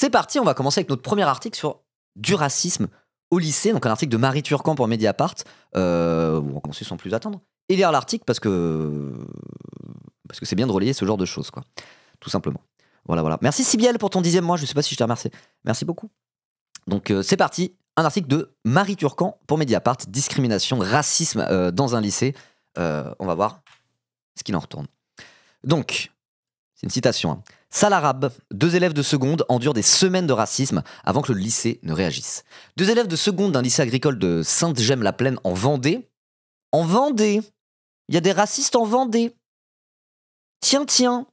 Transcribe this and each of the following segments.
c'est parti, on va commencer avec notre premier article sur du racisme au lycée, donc un article de Marie Turcan pour Mediapart. On va commencer sans plus attendre et lire l'article parce que c'est bien de relayer ce genre de choses, quoi. Tout simplement. Voilà. Merci Sibiel pour ton 10e mois, je sais pas si je t'ai remercié. Merci beaucoup. Donc c'est parti, un article de Marie Turcan pour Mediapart, discrimination, racisme dans un lycée. On va voir ce qu'il en retourne. Donc, c'est une citation. Hein. Salle arabe, 2 élèves de seconde endurent des semaines de racisme avant que le lycée ne réagisse. 2 élèves de seconde d'un lycée agricole de Sainte-Gemme-la-Plaine en Vendée. En Vendée, il y a des racistes en Vendée. Tiens.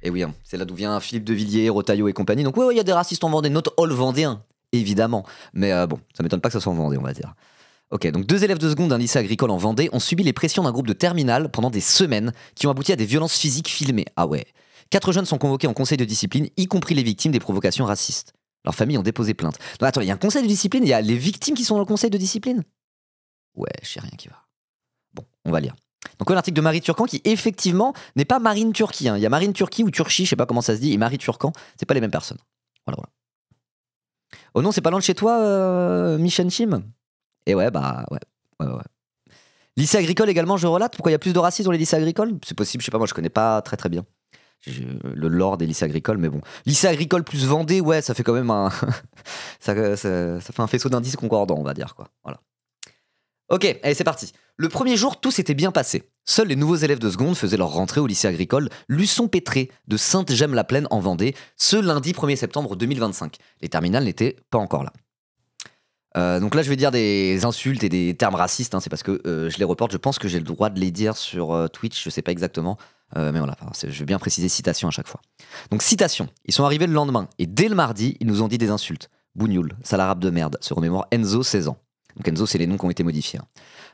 Et oui, hein, c'est là d'où vient Philippe de Villiers, Rotaillot et compagnie. Donc ouais, il y a des racistes en Vendée, not all vendéens, évidemment. Mais bon, ça m'étonne pas que ça soit en Vendée, on va dire. Ok, donc 2 élèves de seconde d'un lycée agricole en Vendée ont subi les pressions d'un groupe de terminale pendant des semaines qui ont abouti à des violences physiques filmées. Ah ouais. 4 jeunes sont convoqués en conseil de discipline, y compris les victimes des provocations racistes. Leurs familles ont déposé plainte. Non, attends, il y a un conseil de discipline, il y a les victimes qui sont dans le conseil de discipline? Ouais, je sais rien qui va. Bon, on va lire. Donc un article de Marie Turcan qui effectivement n'est pas Marine Turquie. Hein. Il y a Marine Turquie ou Turchie, je sais pas comment ça se dit, et Marie Turcan, c'est pas les mêmes personnes. Voilà. Oh non, c'est pas loin de chez toi, Michel Chim? Et ouais. Lycée agricole également, je relate. Pourquoi il y a plus de racisme dans les lycées agricoles? C'est possible, je sais pas, moi je connais pas très bien le lore des lycées agricoles, mais bon. Lycée agricole plus Vendée, ouais, ça fait quand même un... ça fait un faisceau d'indices concordants, on va dire, quoi. Voilà. Ok, allez, c'est parti. Le premier jour, tout s'était bien passé. Seuls les nouveaux élèves de seconde faisaient leur rentrée au lycée agricole Luçon-Pétré de Sainte-Gemme-la-Plaine en Vendée, ce lundi 1er septembre 2025. Les terminales n'étaient pas encore là. Donc là, je vais dire des insultes et des termes racistes, hein, c'est parce que je les reporte. Je pense que j'ai le droit de les dire sur Twitch, je sais pas exactement. Mais voilà, je vais bien préciser citation à chaque fois. Donc citation, ils sont arrivés le lendemain, et dès le mardi, ils nous ont dit des insultes. Bougnoul, sale arabe de merde, se remémore Enzo, 16 ans. Donc Enzo, c'est les noms qui ont été modifiés.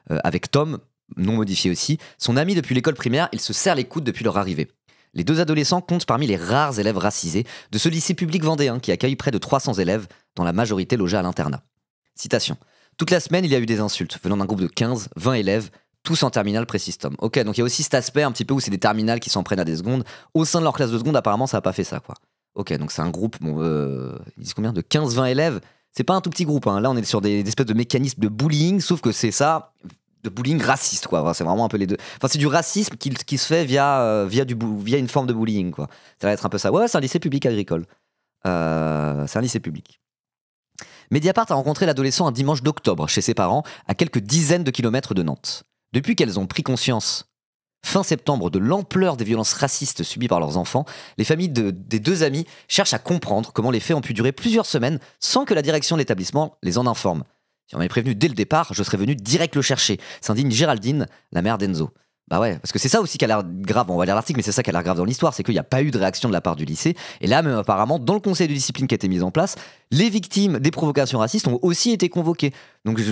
Hein. Avec Tom, non modifié aussi, son ami depuis l'école primaire, ils se serrent les coudes depuis leur arrivée. Les 2 adolescents comptent parmi les rares élèves racisés de ce lycée public vendéen qui accueille près de 300 élèves, dont la majorité logés à l'internat. Citation. Toute la semaine, il y a eu des insultes, venant d'un groupe de 15, 20 élèves, tous en terminale pré-système. Ok, donc il y a aussi cet aspect un petit peu où c'est des terminales qui s'en prennent à des secondes. Au sein de leur classe de seconde, apparemment, ça n'a pas fait ça, quoi. Ok, donc c'est un groupe, ils disent combien? De 15-20 élèves. C'est pas un tout petit groupe, hein. Là, on est sur des espèces de mécanismes de bullying, sauf que c'est ça, de bullying raciste, quoi. C'est vraiment un peu les deux. Enfin, c'est du racisme qui se fait via une forme de bullying, quoi. Ça va être un peu ça. Ouais, c'est un lycée public agricole. C'est un lycée public. Mediapart a rencontré l'adolescent un dimanche d'octobre chez ses parents, à quelques dizaines de kilomètres de Nantes. Depuis qu'elles ont pris conscience, fin septembre, de l'ampleur des violences racistes subies par leurs enfants, les familles des 2 amis cherchent à comprendre comment les faits ont pu durer plusieurs semaines sans que la direction de l'établissement les en informe. Si on m'avait prévenu dès le départ, je serais venu direct le chercher, s'indigne Géraldine, la mère d'Enzo. Bah ouais, parce que c'est ça aussi qui a l'air grave, on va lire l'article, mais c'est ça qui a l'air grave dans l'histoire, c'est qu'il n'y a pas eu de réaction de la part du lycée, et là même apparemment, dans le conseil de discipline qui a été mis en place, les victimes des provocations racistes ont aussi été convoquées. Donc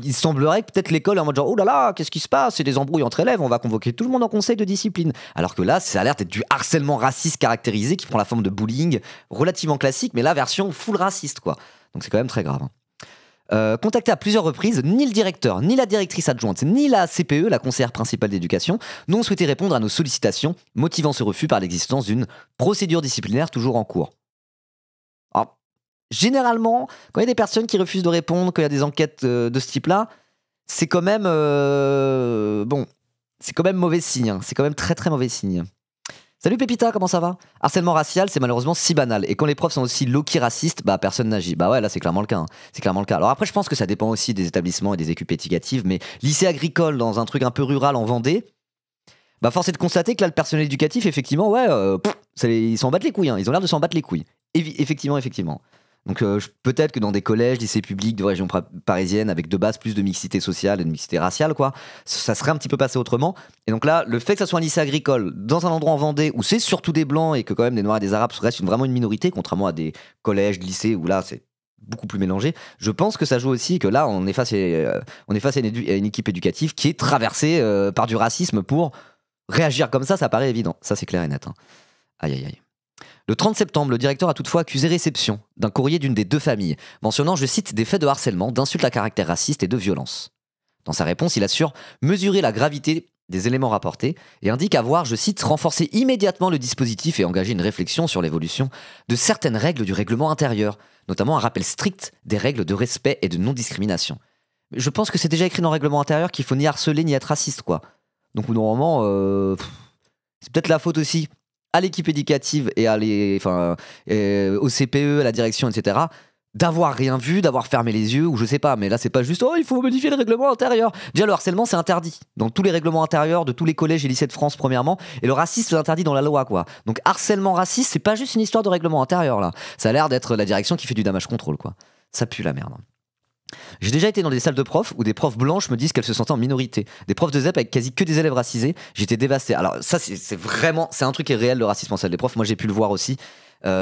il semblerait que peut-être l'école est en mode genre, oh là là, qu'est-ce qui se passe? C'est des embrouilles entre élèves, on va convoquer tout le monde en conseil de discipline. Alors que là, ça a l'air d'être du harcèlement raciste caractérisé qui prend la forme de bullying relativement classique, mais là, version full raciste, quoi. Donc c'est quand même très grave. Hein. Contacté à plusieurs reprises, ni le directeur, ni la directrice adjointe, ni la CPE, la conseillère principale d'éducation, n'ont souhaité répondre à nos sollicitations, motivant ce refus par l'existence d'une procédure disciplinaire toujours en cours. Alors, généralement, quand il y a des personnes qui refusent de répondre, quand il y a des enquêtes de ce type-là, c'est quand même... c'est quand même mauvais signe. Hein. C'est quand même très très mauvais signe. Salut Pépita, comment ça va? Harcèlement racial, c'est malheureusement si banal. Et quand les profs sont aussi low-key racistes, bah personne n'agit. Bah ouais, là c'est clairement le cas. Hein. C'est clairement le cas. Alors après, je pense que ça dépend aussi des établissements et des équipes éducatives, mais lycée agricole dans un truc un peu rural en Vendée, bah force est de constater que là, le personnel éducatif, effectivement, ouais, ils s'en battent les couilles. Hein. Ils ont l'air de s'en battre les couilles. Effectivement. Donc peut-être que dans des collèges, lycées publics de région parisienne, avec de base plus de mixité sociale et de mixité raciale, quoi, ça serait un petit peu passé autrement. Et donc là, le fait que ça soit un lycée agricole, dans un endroit en Vendée, où c'est surtout des blancs et que quand même des noirs et des arabes restent vraiment une minorité, contrairement à des collèges, lycées, où là c'est beaucoup plus mélangé, je pense que ça joue aussi que là on est face à une équipe éducative qui est traversée par du racisme pour réagir comme ça paraît évident. Ça c'est clair et net. Hein. Aïe. Le 30 septembre, le directeur a toutefois accusé réception d'un courrier d'une des 2 familles, mentionnant, je cite, des faits de harcèlement, d'insultes à caractère raciste et de violence. Dans sa réponse, il assure mesurer la gravité des éléments rapportés et indique avoir, je cite, renforcé immédiatement le dispositif et engagé une réflexion sur l'évolution de certaines règles du règlement intérieur, notamment un rappel strict des règles de respect et de non-discrimination. Je pense que c'est déjà écrit dans le règlement intérieur qu'il faut ni harceler ni être raciste, quoi. Donc normalement, c'est peut-être la faute aussi à l'équipe éducative et au CPE, à la direction, etc., d'avoir rien vu, d'avoir fermé les yeux, ou je sais pas, mais là c'est pas juste il faut modifier le règlement intérieur. Déjà le harcèlement c'est interdit dans tous les règlements intérieurs de tous les collèges et lycées de France premièrement, et le racisme c'est interdit dans la loi, quoi. Donc harcèlement raciste c'est pas juste une histoire de règlement intérieur là, ça a l'air d'être la direction qui fait du damage control, quoi. Ça pue la merde. J'ai déjà été dans des salles de profs où des profs blanches me disent qu'elles se sentaient en minorité. Des profs de ZEP avec quasi que des élèves racisés. J'étais dévasté. Alors ça, c'est vraiment, c'est un truc qui est réel, le racisme en salle des profs. Moi, j'ai pu le voir aussi,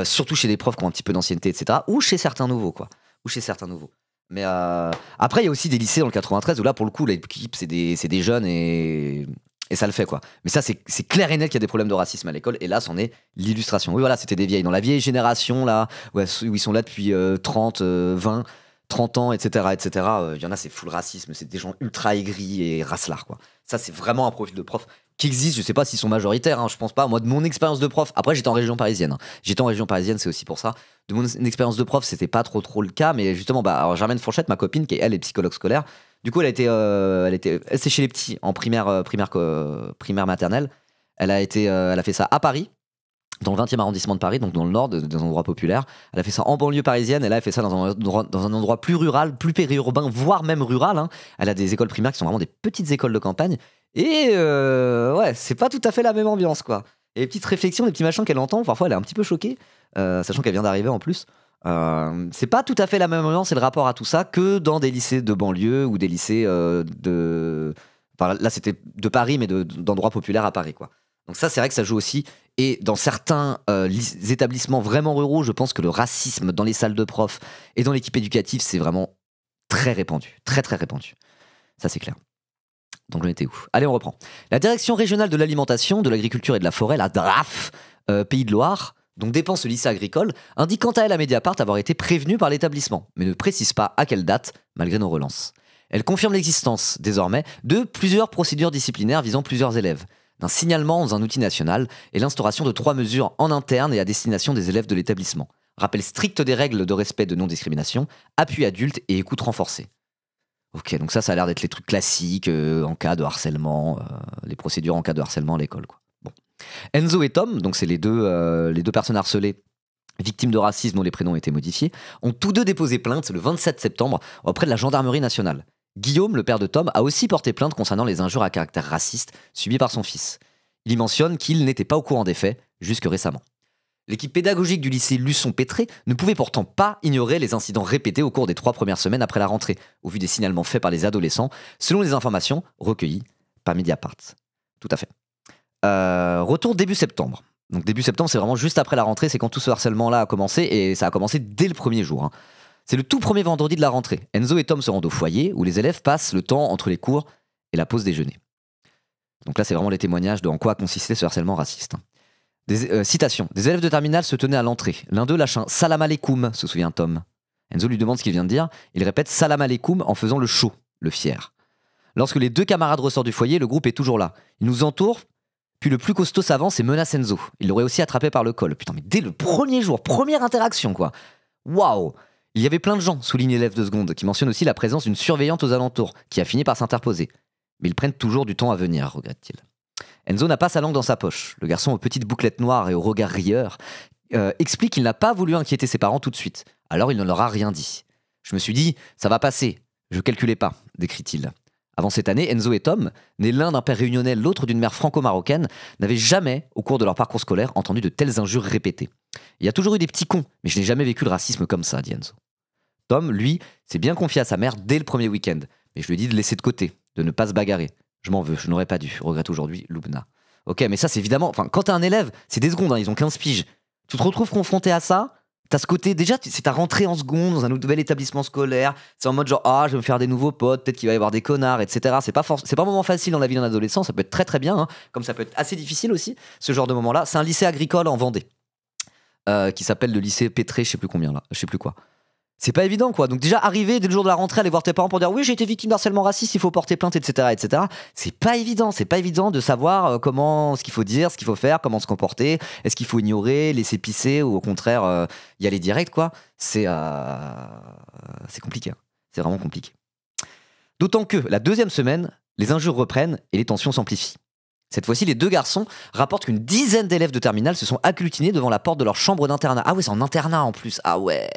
surtout chez des profs qui ont un petit peu d'ancienneté, etc. Ou chez certains nouveaux, quoi. Ou chez certains nouveaux. Mais après, il y a aussi des lycées dans le 93 où là, pour le coup, l'équipe, c'est des jeunes et ça le fait, quoi. Mais ça, c'est clair et net qu'il y a des problèmes de racisme à l'école. Et là, c'en est l'illustration. Oui, voilà, c'était des vieilles. Dans la vieille génération, là, où ils sont là depuis 30 ans, etc., etc. Il y en a, c'est full racisme, c'est des gens ultra aigris et racelards, quoi. Ça, c'est vraiment un profil de prof qui existe. Je sais pas s'ils sont majoritaires, hein, je pense pas. Moi, de mon expérience de prof, après, j'étais en région parisienne. J'étais en région parisienne, c'est aussi pour ça. De mon expérience de prof, c'était pas trop le cas, mais justement, alors Germaine Fourchette, ma copine, qui elle est psychologue scolaire, du coup, elle c'est chez les petits en primaire maternelle. Elle a fait ça à Paris, dans le 20e arrondissement de Paris, donc dans le nord, dans un endroit populaire. Elle a fait ça en banlieue parisienne, et là, elle fait ça dans un endroit plus rural, plus périurbain, voire même rural, hein. Elle a des écoles primaires qui sont vraiment des petites écoles de campagne. Et ouais, c'est pas tout à fait la même ambiance, quoi. Et les petites réflexions, les petits machins qu'elle entend, parfois elle est un petit peu choquée, sachant qu'elle vient d'arriver en plus. C'est pas tout à fait la même ambiance et le rapport à tout ça que dans des lycées de banlieue ou des lycées Enfin, là, c'était de Paris, mais d'endroits populaires à Paris, quoi. Donc ça, c'est vrai que ça joue aussi. Et dans certains établissements vraiment ruraux, je pense que le racisme dans les salles de profs et dans l'équipe éducative, c'est vraiment très répandu. Très, très répandu. Ça, c'est clair. Donc, j'en étais où? Allez, on reprend. La Direction régionale de l'alimentation, de l'agriculture et de la forêt, la DRAF, Pays de Loire, donc dépend ce lycée agricole, indique quant à elle à Mediapart avoir été prévenue par l'établissement, mais ne précise pas à quelle date, malgré nos relances. Elle confirme l'existence, désormais, de plusieurs procédures disciplinaires visant plusieurs élèves, d'un signalement dans un outil national et l'instauration de 3 mesures en interne et à destination des élèves de l'établissement. Rappel strict des règles de respect de non-discrimination, appui adulte et écoute renforcée. Ok, donc ça a l'air d'être les trucs classiques en cas de harcèlement, les procédures en cas de harcèlement à l'école, quoi. Bon. Enzo et Tom, donc c'est les deux personnes harcelées, victimes de racisme dont les prénoms ont été modifiés, ont tous deux déposé plainte le 27 septembre auprès de la gendarmerie nationale. Guillaume, le père de Tom, a aussi porté plainte concernant les injures à caractère raciste subies par son fils. Il y mentionne qu'il n'était pas au courant des faits, jusque récemment. L'équipe pédagogique du lycée Luçon-Pétré ne pouvait pourtant pas ignorer les incidents répétés au cours des 3 premières semaines après la rentrée, au vu des signalements faits par les adolescents, selon les informations recueillies par Mediapart. Tout à fait. Retour début septembre. Donc début septembre, c'est vraiment juste après la rentrée, c'est quand tout ce harcèlement-là a commencé, et ça a commencé dès le premier jour, hein. C'est le tout premier vendredi de la rentrée. Enzo et Tom se rendent au foyer, où les élèves passent le temps entre les cours et la pause déjeuner. Donc là, c'est vraiment les témoignages de en quoi consistait ce harcèlement raciste. Citation. Des élèves de terminale se tenaient à l'entrée. L'un d'eux lâche un salam alaikum, se souvient Tom. Enzo lui demande ce qu'il vient de dire. Il répète salam alaikum en faisant le chaud, le fier. Lorsque les 2 camarades ressortent du foyer, le groupe est toujours là. Il nous entoure, puis le plus costaud s'avance et menace Enzo. Il l'aurait aussi attrapé par le col. Putain, mais dès le premier jour, première interaction, quoi. Waouh! Il y avait plein de gens, souligne l'élève de seconde, qui mentionne aussi la présence d'une surveillante aux alentours, qui a fini par s'interposer. Mais ils prennent toujours du temps à venir, regrette-t-il. Enzo n'a pas sa langue dans sa poche. Le garçon aux petites bouclettes noires et au regard rieur explique qu'il n'a pas voulu inquiéter ses parents tout de suite. Alors il ne leur a rien dit. Je me suis dit, ça va passer. Je calculais pas, décrit-il. Avant cette année, Enzo et Tom, nés l'un d'un père réunionnais, l'autre d'une mère franco-marocaine, n'avaient jamais, au cours de leur parcours scolaire, entendu de telles injures répétées. Il y a toujours eu des petits cons, mais je n'ai jamais vécu le racisme comme ça, dit Enzo. Tom, lui, s'est bien confié à sa mère dès le premier week-end, mais je lui ai dit de laisser de côté, de ne pas se bagarrer. Je m'en veux, je n'aurais pas dû, regrette aujourd'hui Loubna. Ok, mais ça c'est évidemment, quand t'es un élève, c'est des secondes, hein, ils ont 15 piges. Tu te retrouves confronté à ça, t'as ce côté, déjà c'est ta rentrée en seconde dans un nouvel établissement scolaire, c'est en mode genre, je vais me faire des nouveaux potes, peut-être qu'il va y avoir des connards, etc. C'est pas un moment facile dans la vie d'un adolescent, ça peut être très très bien, hein, comme ça peut être assez difficile aussi, ce genre de moment-là. C'est un lycée agricole en Vendée, qui s'appelle le lycée Pétré, je sais plus combien là, je sais plus quoi. C'est pas évident, quoi. Donc déjà, arriver dès le jour de la rentrée, aller voir tes parents pour dire oui, j'ai été victime d'harcèlement raciste, il faut porter plainte, etc., etc. C'est pas évident de savoir comment, ce qu'il faut dire, ce qu'il faut faire, comment se comporter, est-ce qu'il faut ignorer, laisser pisser ou au contraire y aller direct, quoi. C'est compliqué, hein. C'est vraiment compliqué. D'autant que la deuxième semaine, les injures reprennent et les tensions s'amplifient. Cette fois-ci, les deux garçons rapportent qu'une dizaine d'élèves de terminale se sont agglutinés devant la porte de leur chambre d'internat. Ah ouais, c'est en internat en plus. Ah ouais,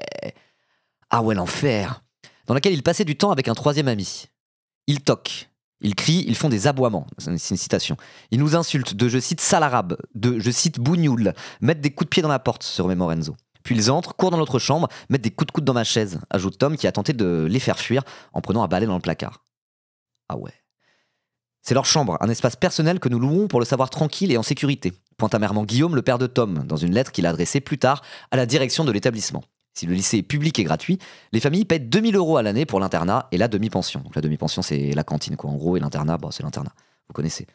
l'enfer. Dans laquelle ils passaient du temps avec un troisième ami. Ils toquent, ils crient, ils font des aboiements. C'est une citation. Ils nous insultent de, je cite, sale arabe, de, je cite, bougnoul, mettent des coups de pied dans la porte, se remémore Enzo. Puis ils entrent, courent dans notre chambre, mettent des coups de coude dans ma chaise, ajoute Tom qui a tenté de les faire fuir en prenant un balai dans le placard. Ah ouais. C'est leur chambre, un espace personnel que nous louons pour le savoir tranquille et en sécurité, pointe amèrement Guillaume, le père de Tom, dans une lettre qu'il a adressée plus tard à la direction de l'établissement. Si le lycée est public et gratuit, les familles paient 2 000 € à l'année pour l'internat et la demi-pension. Donc la demi-pension, c'est la cantine, quoi. En gros, et l'internat, bah, c'est l'internat. Vous connaissez.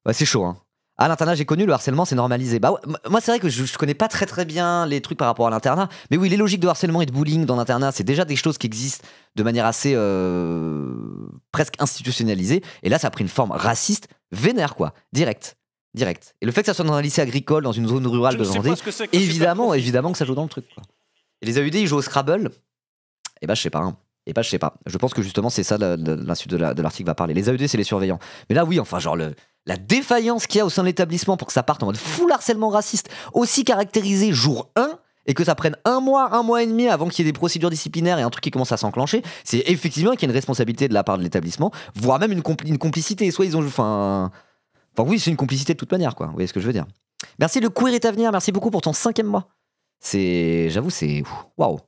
Ouais, c'est chaud, hein. Ah, l'internat, j'ai connu, le harcèlement, c'est normalisé. Bah ouais, moi, c'est vrai que je connais pas très bien les trucs par rapport à l'internat. Mais oui, les logiques de harcèlement et de bullying dans l'internat, c'est déjà des choses qui existent de manière assez presque institutionnalisée. Et là, ça a pris une forme raciste, vénère, quoi. Direct. Et le fait que ça soit dans un lycée agricole, dans une zone rurale de Vendée, évidemment que ça joue dans le truc, quoi. Et les AED, ils jouent au Scrabble. Eh ben, je sais pas. Hein. Je pense que justement, c'est ça la suite de l'article va parler. Les AED, c'est les surveillants. Mais là, oui, enfin, genre, la défaillance qu'il y a au sein de l'établissement pour que ça parte en mode full harcèlement raciste, aussi caractérisé jour 1, et que ça prenne un mois et demi avant qu'il y ait des procédures disciplinaires et un truc qui commence à s'enclencher, c'est effectivement qu'il y a une responsabilité de la part de l'établissement, voire même une complicité. Soit ils ont. Enfin, oui, c'est une complicité de toute manière, quoi. Vous voyez ce que je veux dire. Merci, le queer est à venir. Merci beaucoup pour ton 5e mois. J'avoue, c'est. Waouh!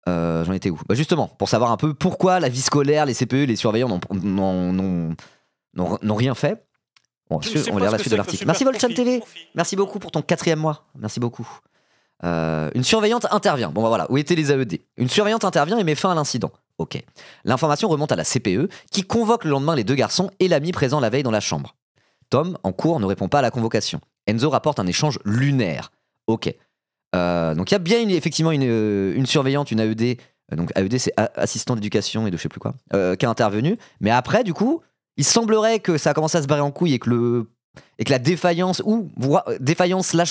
J'en étais où? Bah justement, pour savoir un peu pourquoi la vie scolaire, les CPE, les surveillants n'ont rien fait. Bon, on va lire la suite de l'article. Merci Volchan TV. Merci beaucoup pour ton 4e mois. Merci beaucoup. Une surveillante intervient. Bon bah voilà, où étaient les AED? Une surveillante intervient et met fin à l'incident. Ok. L'information remonte à la CPE qui convoque le lendemain les deux garçons et l'ami présent la veille dans la chambre. Tom, en cours, ne répond pas à la convocation. Enzo rapporte un échange lunaire. Ok. Donc il y a bien effectivement une surveillante, une AED, donc AED c'est assistant d'éducation et de je sais plus quoi, qui a intervenu. Mais après, du coup, il semblerait que ça a commencé à se barrer en couille et que la défaillance /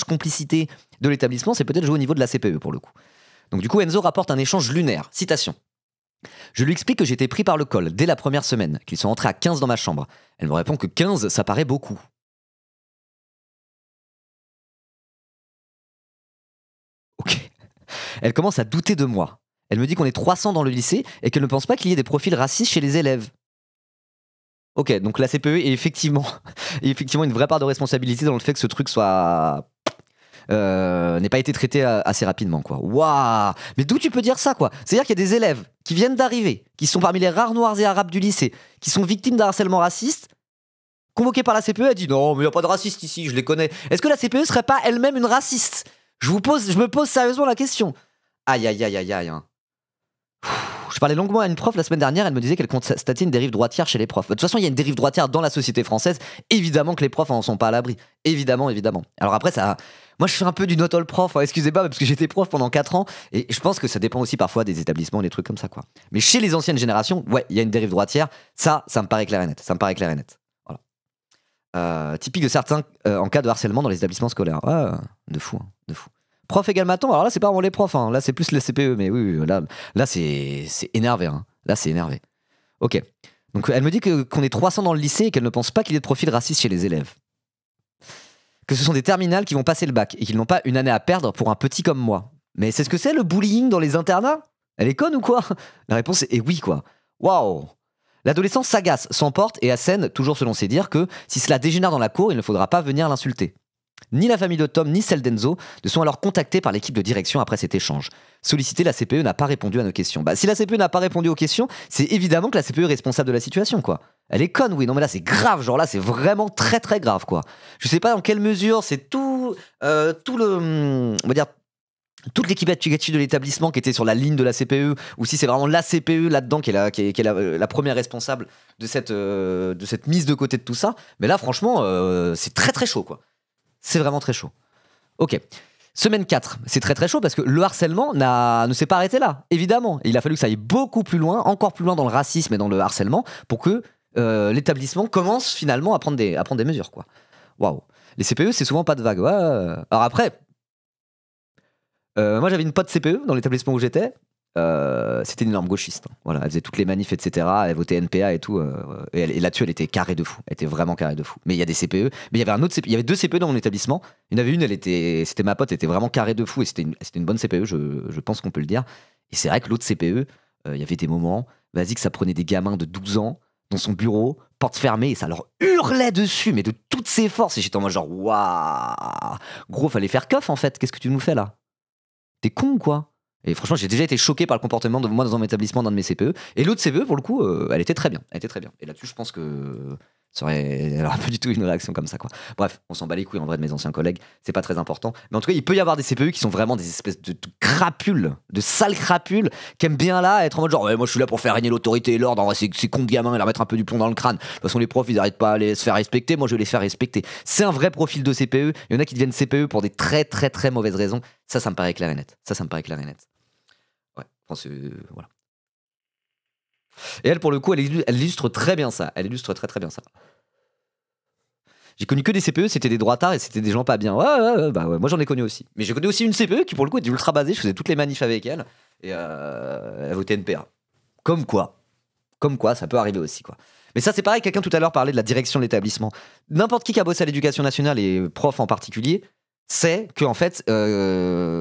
complicité de l'établissement, c'est peut-être joué au niveau de la CPE pour le coup. Donc du coup, Enzo rapporte un échange lunaire. Citation. Je lui explique que j'étais pris par le col dès la première semaine, qu'ils sont entrés à 15 dans ma chambre. Elle me répond que 15, ça paraît beaucoup. Ok. Elle commence à douter de moi. Elle me dit qu'on est 300 dans le lycée et qu'elle ne pense pas qu'il y ait des profils racistes chez les élèves. Ok, donc la CPE est effectivement une vraie part de responsabilité dans le fait que ce truc n'ait pas été traité assez rapidement, quoi. Waouh! Mais d'où tu peux dire ça, quoi? C'est-à-dire qu'il y a des élèves qui viennent d'arriver, qui sont parmi les rares noirs et arabes du lycée, qui sont victimes d'un harcèlement raciste, convoqués par la CPE, elle dit non, mais il n'y a pas de raciste ici, je les connais. Est-ce que la CPE serait pas elle-même une raciste? Je me pose sérieusement la question. Aïe, aïe, aïe, aïe, aïe. Hein. Je parlais longuement à une prof la semaine dernière, elle me disait qu'elle constatait une dérive droitière chez les profs. De toute façon, il y a une dérive droitière dans la société française. Évidemment que les profs en sont pas à l'abri. Évidemment. Alors après, moi je fais un peu du not all prof, excusez-moi, parce que j'étais prof pendant 4 ans, et je pense que ça dépend aussi parfois des établissements, des trucs comme ça, quoi. Mais chez les anciennes générations, ouais, il y a une dérive droitière, ça me paraît clair et net. Voilà. Typique de certains en cas de harcèlement dans les établissements scolaires. Ah, de fou. Prof égale maton, alors là c'est pas vraiment les profs, hein. Là c'est plus les CPE, mais oui, là c'est énervé, hein. Là c'est énervé. Ok, donc elle me dit qu'on est 300 dans le lycée et qu'elle ne pense pas qu'il y ait de profil raciste chez les élèves. Que ce sont des terminales qui vont passer le bac et qu'ils n'ont pas une année à perdre pour un petit comme moi. Mais c'est ce que c'est le bullying dans les internats? Elle est conne ou quoi? La réponse est oui, quoi. Waouh! L'adolescent s'agace, s'emporte et assène, toujours selon ses dires, que si cela dégénère dans la cour, il ne faudra pas venir l'insulter. Ni la famille de Tom, ni celle d'Enzo ne sont alors contactés par l'équipe de direction après cet échange. Sollicité, la CPE n'a pas répondu à nos questions. Bah, si la CPE n'a pas répondu aux questions, c'est évidemment que la CPE est responsable de la situation, quoi. Elle est conne, oui. Non, mais là, c'est grave. Genre là, c'est vraiment très, très grave, quoi. Je sais pas dans quelle mesure c'est on va dire, toute l'équipe éducative de l'établissement qui était sur la ligne de la CPE, ou si c'est vraiment la CPE là-dedans qui est la première responsable de cette mise de côté de tout ça. Mais là, franchement, c'est très, très chaud, quoi. C'est vraiment très chaud. Ok. Semaine 4, c'est très très chaud parce que le harcèlement ne s'est pas arrêté là, évidemment. Et il a fallu que ça aille beaucoup plus loin, encore plus loin dans le racisme et dans le harcèlement pour que l'établissement commence finalement à prendre des mesures, quoi. Waouh. Les CPE, c'est souvent pas de vague. Ouais. Alors après, moi j'avais une pote CPE dans l'établissement où j'étais. C'était une énorme gauchiste, hein. Voilà, elle faisait toutes les manifs, etc. Elle votait NPA et tout. Et là-dessus, elle était carré de fou. Elle était vraiment carré de fou. Mais il y a des CPE. Mais il y avait un autre CPE. Il y avait deux CPE dans mon établissement. Il y en avait une, c'était ma pote, elle était vraiment carré de fou. Et c'était une bonne CPE, je pense qu'on peut le dire. Et c'est vrai que l'autre CPE, il y avait des moments, vas-y, que ça prenait des gamins de 12 ans dans son bureau, porte fermée, et ça leur hurlait dessus, mais de toutes ses forces. Et j'étais en mode genre, waouh, gros, fallait faire keuf en fait. Qu'est-ce que tu nous fais là? T'es con ou quoi? Et franchement, j'ai déjà été choqué par le comportement de moi dans un établissement d'un de mes CPE. Et l'autre CPE, pour le coup, elle était très bien. Elle était très bien. Et là-dessus, je pense que elle aurait pas du tout une réaction comme ça, quoi. Bref, on s'en bat les couilles en vrai de mes anciens collègues. C'est pas très important. Mais en tout cas, il peut y avoir des CPE qui sont vraiment des espèces de crapules, de sales crapules, qui aiment bien là être en mode genre, ouais, moi je suis là pour faire régner l'autorité et l'ordre. En vrai, c'est con de gamin et leur mettre un peu du plomb dans le crâne. De toute façon, les profs, ils arrêtent pas à se faire respecter. Moi, je vais les faire respecter. C'est un vrai profil de CPE. Il y en a qui deviennent CPE pour des très, très, très mauvaises raisons. Ça me paraît clair et net. Ça me paraît clair et net. Ouais, enfin, voilà. Et elle, pour le coup, elle illustre très bien ça. Elle illustre très très bien ça. J'ai connu que des CPE, c'était des droitards et c'était des gens pas bien. Ouais, bah ouais, moi j'en ai connu aussi. Mais j'ai connu aussi une CPE qui, pour le coup, était ultra basée. Je faisais toutes les manifs avec elle. Et elle votait NPA. Comme quoi, ça peut arriver aussi, quoi. Mais ça, c'est pareil, quelqu'un tout à l'heure parlait de la direction de l'établissement. N'importe qui a bossé à l'éducation nationale et prof en particulier, c'est que en fait,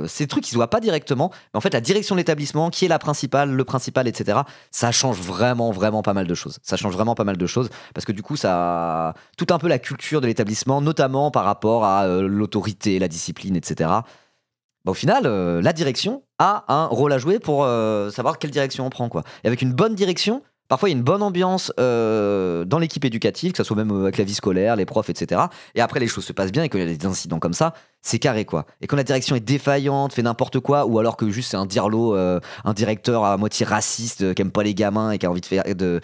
ces trucs, ils se voient pas directement. Mais en fait, la direction de l'établissement, qui est la principale, le principal, etc., ça change vraiment, vraiment pas mal de choses. Ça change vraiment pas mal de choses parce que du coup, ça tout un peu la culture de l'établissement, notamment par rapport à l'autorité, la discipline, etc. Bah, au final, la direction a un rôle à jouer pour savoir quelle direction on prend, quoi. Et avec une bonne direction, parfois il y a une bonne ambiance dans l'équipe éducative, que ce soit même avec la vie scolaire, les profs, etc. Et après, les choses se passent bien et qu'il y a des incidents comme ça, c'est carré, quoi. Et quand la direction est défaillante, fait n'importe quoi, ou alors que juste c'est un dirlo, un directeur à moitié raciste, qui aime pas les gamins et qui a envie de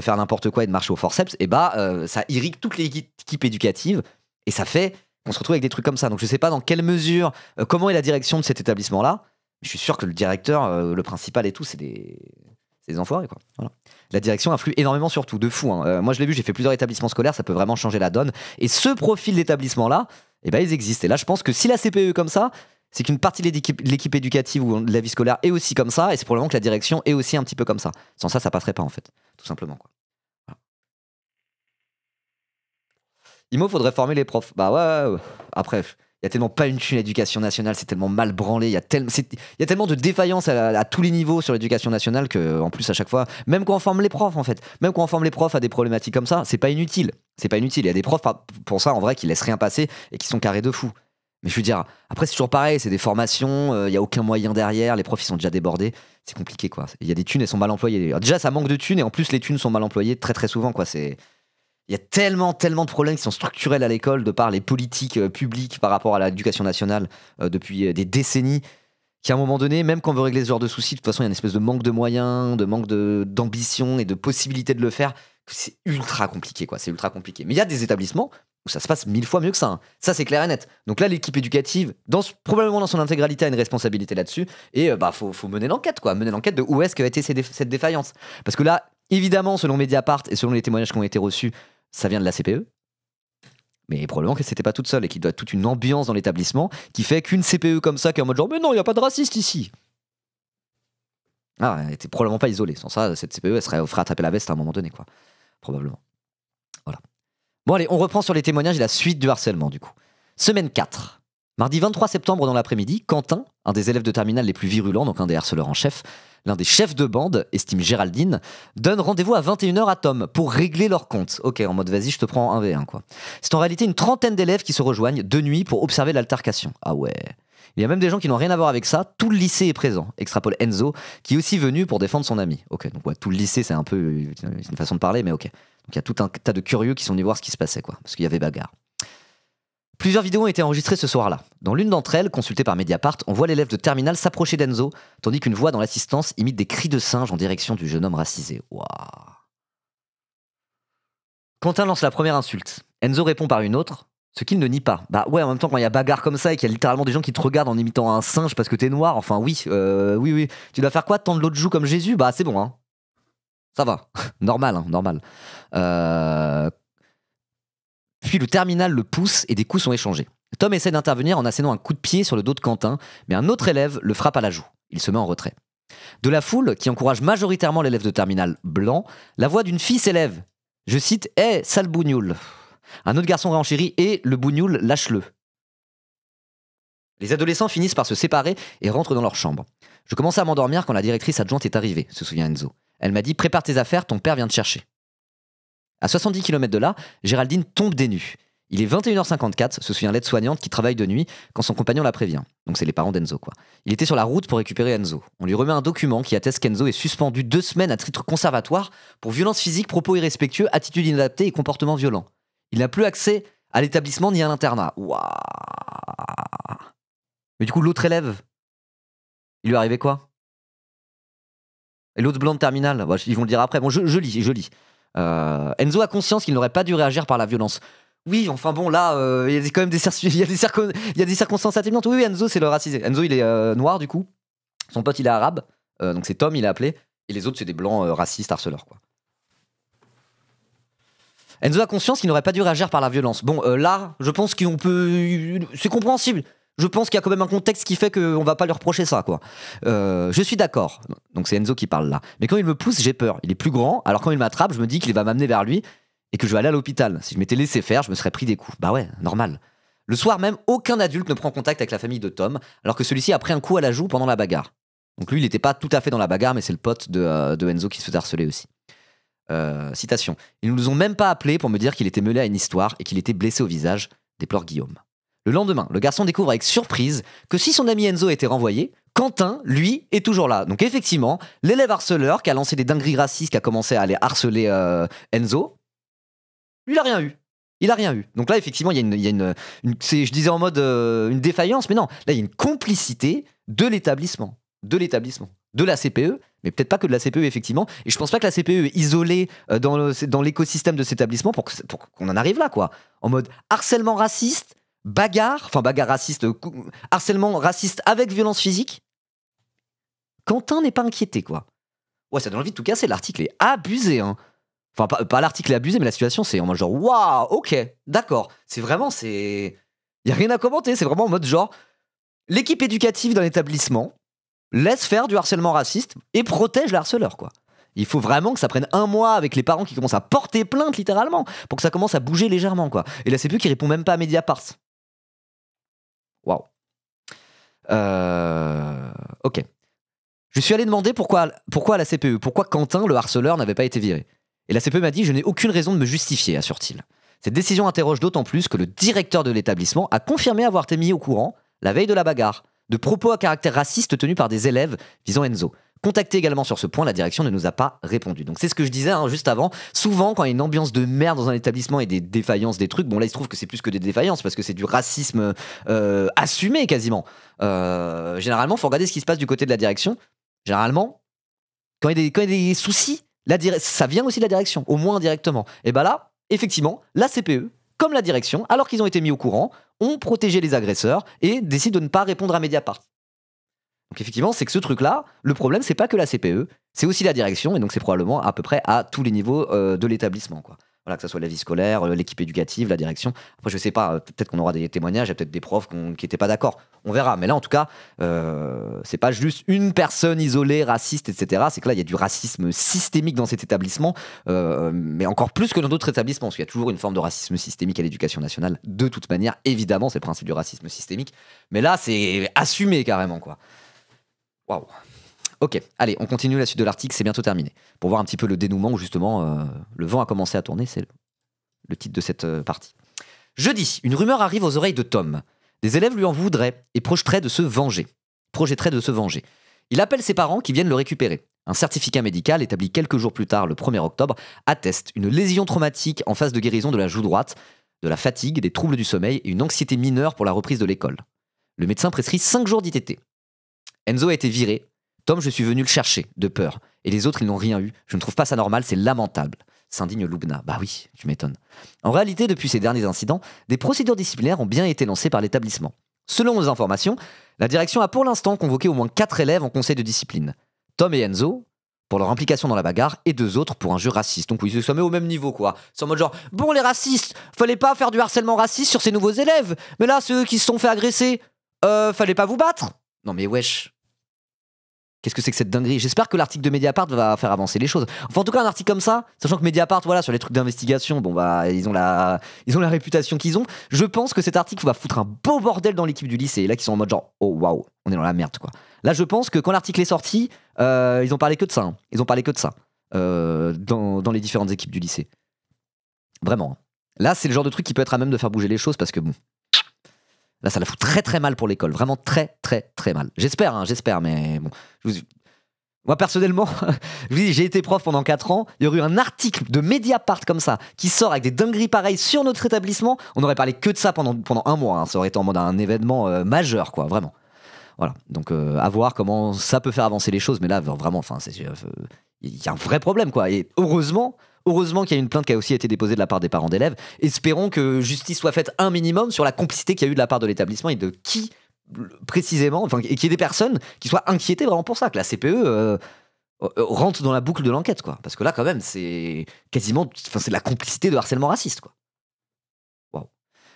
faire n'importe quoi et de marcher au forceps, et bah ça irrigue toute l'équipe éducative et ça fait qu'on se retrouve avec des trucs comme ça. Donc je sais pas dans quelle mesure, comment est la direction de cet établissement-là. Je suis sûr que le directeur, le principal et tout, c'est des enfoirés, quoi. Voilà. La direction influe énormément sur tout, de fou, hein. Moi je l'ai vu, j'ai fait plusieurs établissements scolaires, ça peut vraiment changer la donne. Et ce profil d'établissement-là, eh ben, ils existent. Et là je pense que si la CPE est comme ça, c'est qu'une partie de l'équipe éducative ou de la vie scolaire est aussi comme ça, et c'est probablement que la direction est aussi un petit peu comme ça. Sans ça, ça passerait pas en fait, tout simplement, quoi. Voilà. IMO, faudrait former les profs. Bah ouais. Après, il y a tellement pas une thune l'éducation nationale, c'est tellement mal branlé, il y a tellement de défaillances à tous les niveaux sur l'éducation nationale que, en plus, à chaque fois, même quand on forme les profs, en fait, même quand on forme les profs à des problématiques comme ça, c'est pas inutile. C'est pas inutile. Il y a des profs pour ça, en vrai, qui laissent rien passer et qui sont carrés de fou. Mais je veux dire, après, c'est toujours pareil, c'est des formations, il y a aucun moyen derrière, les profs, ils sont déjà débordés, c'est compliqué, quoi. Il y a des thunes, elles sont mal employées. Alors, déjà, ça manque de thunes et en plus, les thunes sont mal employées très, très souvent, quoi. Il y a tellement, tellement de problèmes qui sont structurels à l'école de par les politiques publiques par rapport à l'éducation nationale depuis des décennies, qu'à un moment donné, même quand on veut régler ce genre de soucis, de toute façon, il y a une espèce de manque de moyens, de manque d'ambition et de possibilité de le faire, que c'est ultra compliqué, quoi. C'est ultra compliqué. Mais il y a des établissements où ça se passe 1000 fois mieux que ça, hein. Ça, c'est clair et net. Donc là, l'équipe éducative, probablement dans son intégralité, a une responsabilité là-dessus. Et faut mener l'enquête, quoi. Mener l'enquête de où est-ce qu'a été cette défaillance. Parce que là, évidemment, selon Mediapart et selon les témoignages qui ont été reçus, ça vient de la CPE. Mais probablement que c'était pas toute seule et qu'il doit y avoir toute une ambiance dans l'établissement qui fait qu'une CPE comme ça, qui est en mode genre, mais non, il n'y a pas de raciste ici. Ah, elle était probablement pas isolée. Sans ça, cette CPE, elle serait ferait taper la veste à un moment donné, quoi. Probablement. Voilà. Bon, allez, on reprend sur les témoignages et la suite du harcèlement, du coup. Semaine 4. Mardi 23 septembre dans l'après-midi, Quentin, un des élèves de terminale les plus virulents, donc un des harceleurs en chef, l'un des chefs de bande, estime Géraldine, donne rendez-vous à 21h à Tom pour régler leur compte. Ok, en mode vas-y, je te prends 1v1, quoi. C'est en réalité une trentaine d'élèves qui se rejoignent de nuit pour observer l'altercation. Ah ouais. Il y a même des gens qui n'ont rien à voir avec ça. Tout le lycée est présent, extrapole Enzo, qui est aussi venu pour défendre son ami. Ok, donc ouais, tout le lycée, c'est un peu une façon de parler, mais ok. Donc il y a tout un tas de curieux qui sont venus voir ce qui se passait, quoi, parce qu'il y avait bagarre. Plusieurs vidéos ont été enregistrées ce soir-là. Dans l'une d'entre elles, consultée par Mediapart, on voit l'élève de terminale s'approcher d'Enzo, tandis qu'une voix dans l'assistance imite des cris de singe en direction du jeune homme racisé. Waouh. Quentin lance la première insulte. Enzo répond par une autre. Ce qu'il ne nie pas. Bah ouais, en même temps, quand il y a bagarre comme ça et qu'il y a littéralement des gens qui te regardent en imitant un singe parce que t'es noir, enfin oui, oui. Tu dois faire quoi? Tendre l'autre joue comme Jésus? Bah c'est bon, hein. Ça va. Normal, hein, normal. Euh, Puis le terminal le pousse et des coups sont échangés. Tom essaie d'intervenir en assénant un coup de pied sur le dos de Quentin, mais un autre élève le frappe à la joue. Il se met en retrait. De la foule, qui encourage majoritairement l'élève de terminal blanc, la voix d'une fille s'élève. Je cite: Hé, sale bougnoule. Un autre garçon renchérit et le bougnoule lâche-le. Les adolescents finissent par se séparer et rentrent dans leur chambre. Je commençais à m'endormir quand la directrice adjointe est arrivée, se souvient Enzo. Elle m'a dit: prépare tes affaires, ton père vient te chercher. À 70 km de là, Géraldine tombe des nues. Il est 21h54, se souvient l'aide-soignante qui travaille de nuit quand son compagnon la prévient. Donc c'est les parents d'Enzo, quoi. Il était sur la route pour récupérer Enzo. On lui remet un document qui atteste qu'Enzo est suspendu 2 semaines à titre conservatoire pour violence physique, propos irrespectueux, attitude inadaptée et comportement violent. Il n'a plus accès à l'établissement ni à l'internat. Waouh. Mais du coup, l'autre élève, il lui est arrivé quoi? Et l'autre blanc de terminale, bah, ils vont le dire après. Bon, je lis. Enzo a conscience qu'il n'aurait pas dû réagir par la violence. Oui, enfin bon, là, il y a quand même il y a des circonstances atténuantes. Oui, Enzo, c'est le racisé. Enzo, il est noir, du coup. Son pote, il est arabe. Donc c'est Tom, il est appelé. Et les autres, c'est des blancs racistes, harceleurs, quoi. Enzo a conscience qu'il n'aurait pas dû réagir par la violence. Bon, là, je pense qu'on peut... C'est compréhensible. Je pense qu'il y a quand même un contexte qui fait qu'on va pas lui reprocher ça, quoi. Je suis d'accord. Donc c'est Enzo qui parle là. Mais quand il me pousse, j'ai peur. Il est plus grand. Alors quand il m'attrape, je me dis qu'il va m'amener vers lui et que je vais aller à l'hôpital. Si je m'étais laissé faire, je me serais pris des coups. Bah ouais, normal. Le soir même, aucun adulte ne prend contact avec la famille de Tom, alors que celui-ci a pris un coup à la joue pendant la bagarre. Donc lui, il n'était pas tout à fait dans la bagarre, mais c'est le pote de Enzo qui se fait harceler aussi. Citation. Ils ne nous ont même pas appelés pour me dire qu'il était mêlé à une histoire et qu'il était blessé au visage, déplore Guillaume. Le lendemain, le garçon découvre avec surprise que si son ami Enzo était renvoyé, Quentin, lui, est toujours là. Donc effectivement, l'élève harceleur qui a lancé des dingueries racistes, qui a commencé à aller harceler Enzo, lui, il a rien eu. Il a rien eu. Donc là, effectivement, il y a je disais en mode une défaillance, mais non, là, il y a une complicité de l'établissement. De la CPE, mais peut-être pas que de la CPE, effectivement. Et je pense pas que la CPE est isolée dans l'écosystème de cet établissement pour qu'on en arrive là, quoi. En mode harcèlement raciste, bagarre raciste, harcèlement raciste avec violence physique. Quentin n'est pas inquiété, quoi. Ouais, ça donne envie de tout casser. L'article est abusé, hein. Enfin, pas l'article est abusé, mais la situation, c'est en mode genre, waouh, ok, d'accord. Il y a rien à commenter. C'est vraiment en mode genre, l'équipe éducative d'un établissement laisse faire du harcèlement raciste et protège le harceleur, quoi. Il faut vraiment que ça prenne 1 mois avec les parents qui commencent à porter plainte, littéralement, pour que ça commence à bouger légèrement, quoi. Et la CPE qui répond même pas à Mediapart. Waouh. Ok. Je suis allé demander pourquoi à la CPE, pourquoi Quentin, le harceleur, n'avait pas été viré. Et la CPE m'a dit: je n'ai aucune raison de me justifier, assure-t-il. Cette décision interroge d'autant plus que le directeur de l'établissement a confirmé avoir été mis au courant, la veille de la bagarre, de propos à caractère raciste tenus par des élèves visant Enzo. Contacté également sur ce point, la direction ne nous a pas répondu. Donc c'est ce que je disais, hein, juste avant. Souvent, quand il y a une ambiance de merde dans un établissement et des défaillances, des trucs, bon là il se trouve que c'est plus que des défaillances parce que c'est du racisme assumé quasiment. Généralement, il faut regarder ce qui se passe du côté de la direction. Généralement, quand il y a des soucis, ça vient aussi de la direction, au moins indirectement. Et bah là, effectivement, la CPE, comme la direction, alors qu'ils ont été mis au courant, ont protégé les agresseurs et décident de ne pas répondre à Mediapart. Donc effectivement, c'est que ce truc-là, le problème, c'est pas que la CPE, c'est aussi la direction, et donc c'est probablement à peu près à tous les niveaux de l'établissement, quoi. Voilà, que ce soit la vie scolaire, l'équipe éducative, la direction. Après, je sais pas, peut-être qu'on aura des témoignages, il y a peut-être des profs qui n'étaient pas d'accord. On verra. Mais là, en tout cas, c'est pas juste une personne isolée, raciste, etc. C'est que là, il y a du racisme systémique dans cet établissement, mais encore plus que dans d'autres établissements, parce qu'il y a toujours une forme de racisme systémique à l'éducation nationale. De toute manière, évidemment, c'est le principe du racisme systémique. Mais là, c'est assumé carrément, quoi. Waouh. Ok, allez, on continue la suite de l'article, c'est bientôt terminé. Pour voir un petit peu le dénouement où justement le vent a commencé à tourner, c'est le titre de cette partie. Jeudi, une rumeur arrive aux oreilles de Tom. Des élèves lui en voudraient et projetteraient de se venger. Il appelle ses parents qui viennent le récupérer. Un certificat médical établi quelques jours plus tard, le 1er octobre, atteste une lésion traumatique en phase de guérison de la joue droite, de la fatigue, des troubles du sommeil et une anxiété mineure pour la reprise de l'école. Le médecin prescrit 5 jours d'ITT. Enzo a été viré. Tom, je suis venu le chercher, de peur. Et les autres, ils n'ont rien eu. Je ne trouve pas ça normal, c'est lamentable. s'indigne Loubna. Bah oui, tu m'étonnes. En réalité, depuis ces derniers incidents, des procédures disciplinaires ont bien été lancées par l'établissement. Selon nos informations, la direction a pour l'instant convoqué au moins 4 élèves en conseil de discipline. Tom et Enzo, pour leur implication dans la bagarre, et 2 autres pour injures racistes. Donc oui, ils se sont mis au même niveau, quoi. C'est en mode genre, bon les racistes, fallait pas faire du harcèlement raciste sur ces nouveaux élèves, mais là, ceux qui se sont fait agresser, fallait pas vous battre. Non mais wesh. Qu'est-ce que c'est que cette dinguerie? J'espère que l'article de Mediapart va faire avancer les choses. Enfin, en tout cas, un article comme ça, sachant que Mediapart, voilà, sur les trucs d'investigation, bon bah, ils ont la réputation qu'ils ont. Je pense que cet article va foutre un beau bordel dans l'équipe du lycée. Et là, qui sont en mode genre, oh waouh, on est dans la merde, quoi. Là, je pense que quand l'article est sorti, ils ont parlé que de ça. Hein. Ils ont parlé que de ça dans les différentes équipes du lycée. Vraiment. Là, c'est le genre de truc qui peut être à même de faire bouger les choses parce que bon. Là, ça la fout très très mal pour l'école. Vraiment très très très mal. J'espère, mais bon. Moi, personnellement, j'ai été prof pendant 4 ans. Il y aurait eu un article de Mediapart comme ça, qui sort avec des dingueries pareilles sur notre établissement. On aurait parlé que de ça pendant un mois. Hein. Ça aurait été en mode un événement majeur, quoi, vraiment. Voilà. Donc, à voir comment ça peut faire avancer les choses. Mais là, vraiment, enfin, il y a un vrai problème, quoi. Et heureusement qu'il y a une plainte qui a aussi été déposée de la part des parents d'élèves. Espérons que justice soit faite un minimum sur la complicité qu'il y a eu de la part de l'établissement et de qui précisément, enfin, et qu'il y ait des personnes qui soient inquiétées vraiment pour ça, que la CPE rentre dans la boucle de l'enquête, quoi. Parce que là, quand même, c'est quasiment, enfin, c'est de la complicité de harcèlement raciste, quoi. Waouh.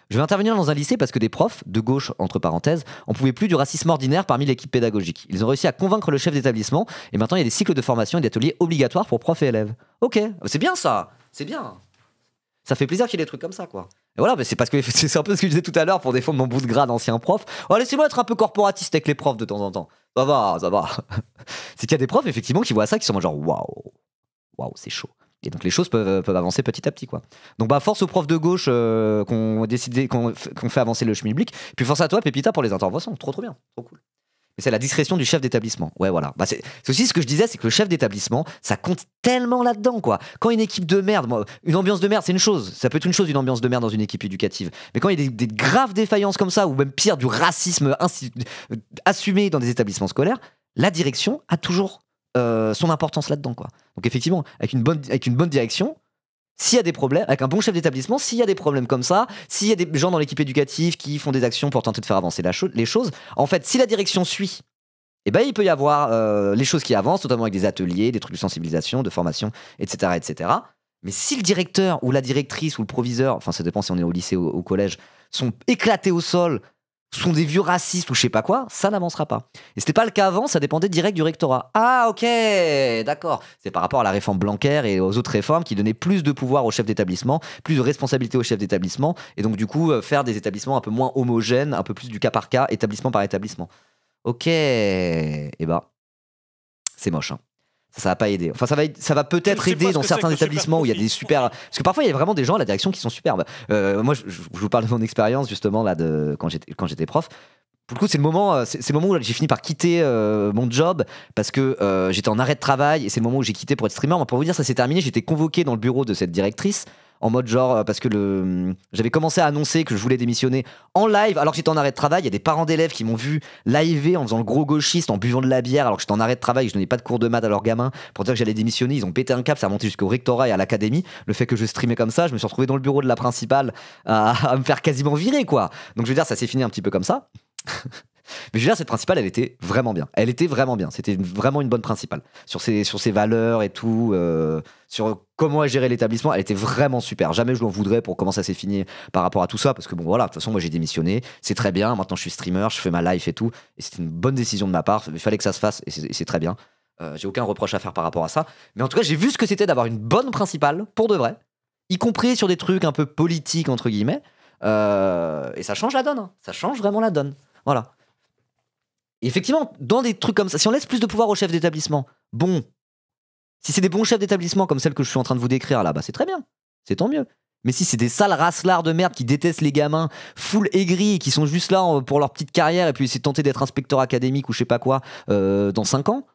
Je vais intervenir dans un lycée parce que des profs, de gauche entre parenthèses, en pouvaient plus du racisme ordinaire parmi l'équipe pédagogique. Ils ont réussi à convaincre le chef d'établissement et maintenant il y a des cycles de formation et d'ateliers obligatoires pour profs et élèves. Ok, c'est bien ça, c'est bien. Ça fait plaisir qu'il y ait des trucs comme ça, quoi. Et voilà, mais c'est parce que c'est un peu ce que je disais tout à l'heure pour défendre mon bout de gras d'ancien prof. Oh, laissez-moi être un peu corporatiste avec les profs de temps en temps. Ça va, ça va. C'est qu'il y a des profs, effectivement, qui voient ça, qui sont genre waouh, c'est chaud. Et donc les choses peuvent avancer petit à petit, quoi. Donc bah force aux profs de gauche qu'on fait avancer le schmilblick. Puis force à toi, Pépita, pour les interventions. Trop bien, trop cool. Mais c'est la discrétion du chef d'établissement. Ouais, voilà. Bah, c'est aussi ce que je disais, c'est que le chef d'établissement, ça compte tellement là-dedans, quoi. Quand une équipe de merde, une ambiance de merde, c'est une chose. Ça peut être une chose, une ambiance de merde dans une équipe éducative. Mais quand il y a des graves défaillances comme ça, ou même pire, du racisme assumé dans des établissements scolaires, la direction a toujours son importance là-dedans, quoi. Donc effectivement, avec une bonne direction, s'il y a des problèmes, avec un bon chef d'établissement, s'il y a des problèmes comme ça, s'il y a des gens dans l'équipe éducative qui font des actions pour tenter de faire avancer les choses, en fait, si la direction suit, eh ben, il peut y avoir les choses qui avancent, notamment avec des ateliers, des trucs de sensibilisation, de formation, etc., etc. Mais si le directeur ou la directrice ou le proviseur, enfin ça dépend si on est au lycée ou au collège, sont éclatés au sol, sont des vieux racistes ou je sais pas quoi, ça n'avancera pas. Et c'était pas le cas avant, ça dépendait direct du rectorat. Ah ok, d'accord. C'est par rapport à la réforme Blanquer et aux autres réformes qui donnaient plus de pouvoir au chef d'établissement, plus de responsabilité au chef d'établissement, et donc du coup faire des établissements un peu moins homogènes, un peu plus du cas par cas, établissement par établissement. Ok, et bah c'est moche, hein. Ça va pas aider. Enfin, ça va peut-être aider dans certains établissements où il y a des super. Parce que parfois, il y a vraiment des gens à la direction qui sont superbes. Moi, je vous parle de mon expérience, justement, là, quand j'étais prof. Pour le coup, c'est le moment où j'ai fini par quitter mon job parce que j'étais en arrêt de travail et c'est le moment où j'ai quitté pour être streamer. Pour vous dire, ça s'est terminé. J'étais convoqué dans le bureau de cette directrice en mode genre parce que j'avais commencé à annoncer que je voulais démissionner en live alors que j'étais en arrêt de travail. Il y a des parents d'élèves qui m'ont vu liver en faisant le gros gauchiste, en buvant de la bière alors que j'étais en arrêt de travail et que je donnais pas de cours de maths à leurs gamins pour dire que j'allais démissionner. Ils ont pété un câble, ça a monté jusqu'au rectorat et à l'académie. Le fait que je streamais comme ça, je me suis retrouvé dans le bureau de la principale à me faire quasiment virer, quoi. Donc je veux dire, ça s'est fini un petit peu comme ça. Mais je veux dire, cette principale, elle était vraiment bien. Elle était vraiment bien. C'était vraiment une bonne principale. Sur ses valeurs et tout, sur comment elle gérait l'établissement, elle était vraiment super. Jamais je l'en voudrais pour comment ça s'est fini par rapport à tout ça. Parce que bon, voilà, de toute façon, moi j'ai démissionné. C'est très bien. Maintenant, je suis streamer, je fais ma life et tout. Et c'était une bonne décision de ma part. Il fallait que ça se fasse et c'est très bien. J'ai aucun reproche à faire par rapport à ça. Mais en tout cas, j'ai vu ce que c'était d'avoir une bonne principale, pour de vrai. Y compris sur des trucs un peu politiques, entre guillemets. Et ça change la donne. Hein. Ça change vraiment la donne. Voilà. Et effectivement, dans des trucs comme ça, si on laisse plus de pouvoir aux chefs d'établissement, bon, si c'est des bons chefs d'établissement comme celle que je suis en train de vous décrire là, bah c'est très bien, c'est tant mieux. Mais si c'est des sales racelards de merde qui détestent les gamins, full aigris et qui sont juste là pour leur petite carrière et puis essayer de tenter d'être inspecteur académique ou je sais pas quoi dans 5 ans,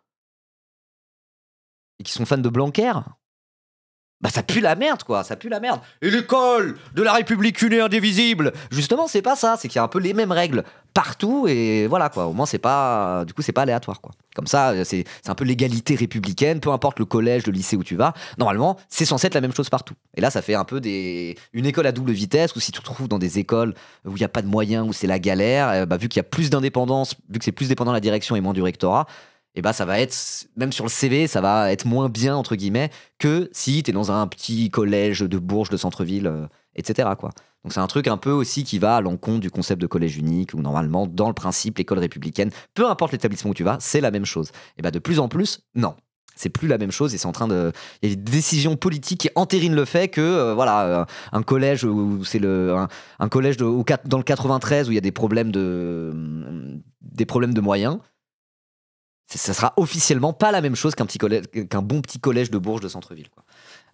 et qui sont fans de Blanquer, bah ça pue la merde, quoi, ça pue la merde. Et l'école de la République unie et indivisible, justement, c'est pas ça, c'est qu'il y a un peu les mêmes règles partout, et voilà, quoi. Au moins, c'est pas, du coup, c'est pas aléatoire, quoi. Comme ça, c'est un peu l'égalité républicaine, peu importe le collège, le lycée où tu vas, normalement, c'est censé être la même chose partout. Et là, ça fait un peu une école à double vitesse, où si tu te trouves dans des écoles où il n'y a pas de moyens, où c'est la galère, bah, vu qu'il y a plus d'indépendance, vu que c'est plus dépendant de la direction et moins du rectorat, et bah ça va être, même sur le CV, ça va être moins bien, entre guillemets, que si t'es dans un petit collège de Bourges, de centre-ville, etc., quoi. Donc c'est un truc un peu aussi qui va à l'encontre du concept de collège unique, où normalement, dans le principe, l'école républicaine, peu importe l'établissement où tu vas, c'est la même chose. Et bah de plus en plus, non. C'est plus la même chose et c'est en train de. Il y a des décisions politiques qui entérinent le fait que, un collège où c'est un collège dans le 93 où il y a des problèmes de moyens, ça sera officiellement pas la même chose qu'un bon petit collège de Bourges de centre-ville, quoi.